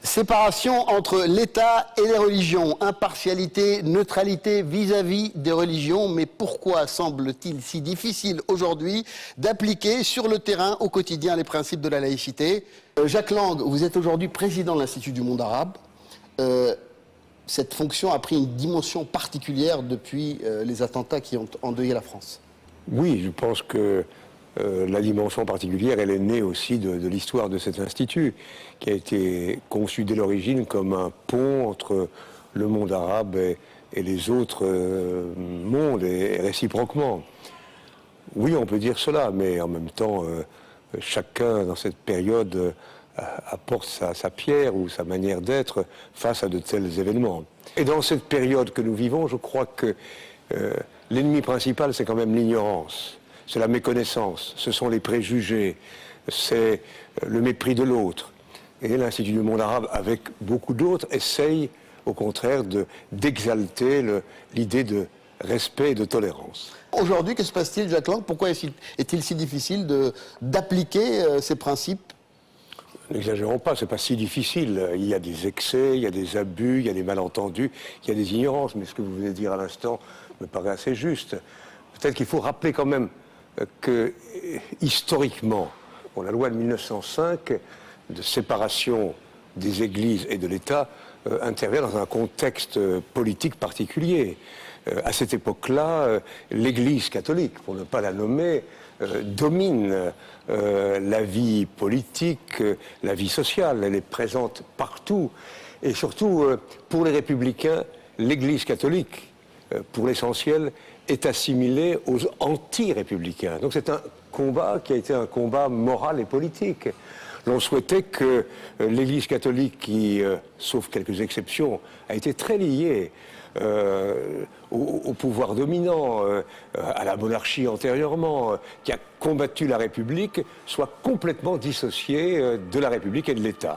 Séparation entre l'État et les religions, impartialité, neutralité vis-à-vis des religions. Mais pourquoi semble-t-il si difficile aujourd'hui d'appliquer sur le terrain au quotidien les principes de la laïcité? Jacques Lang, vous êtes aujourd'hui président de l'Institut du monde arabe. Cette fonction a pris une dimension particulière depuis les attentats qui ont endeuillé la France. Oui, je pense que la dimension particulière, elle est née aussi de l'histoire de cet institut, qui a été conçu dès l'origine comme un pont entre le monde arabe et les autres mondes, et réciproquement. Oui, on peut dire cela, mais en même temps, chacun dans cette période apporte sa pierre ou sa manière d'être face à de tels événements. Et dans cette période que nous vivons, je crois que l'ennemi principal, c'est quand même l'ignorance. C'est la méconnaissance, ce sont les préjugés, c'est le mépris de l'autre. Et l'Institut du monde arabe, avec beaucoup d'autres, essaye au contraire d'exalter l'idée de respect et de tolérance. Aujourd'hui, que se passe-t-il, Jacques Lang? Pourquoi est-il si difficile d'appliquer ces principes? N'exagérons pas, c'est pas si difficile. Il y a des excès, il y a des abus, il y a des malentendus, il y a des ignorances. Mais ce que vous venez de dire à l'instant me paraît assez juste. Peut-être qu'il faut rappeler quand même que, historiquement, la loi de 1905 de séparation des églises et de l'État intervient dans un contexte politique particulier. À cette époque-là, l'Église catholique, pour ne pas la nommer, domine la vie politique, la vie sociale. Elle est présente partout. Et surtout, pour les républicains, l'Église catholique, pour l'essentiel, est assimilée aux anti-républicains. Donc c'est un combat qui a été un combat moral et politique. L'on souhaitait que l'Église catholique, qui, sauf quelques exceptions, a été très liée au pouvoir dominant, à la monarchie antérieurement, qui a combattu la République, soit complètement dissociée de la République et de l'État.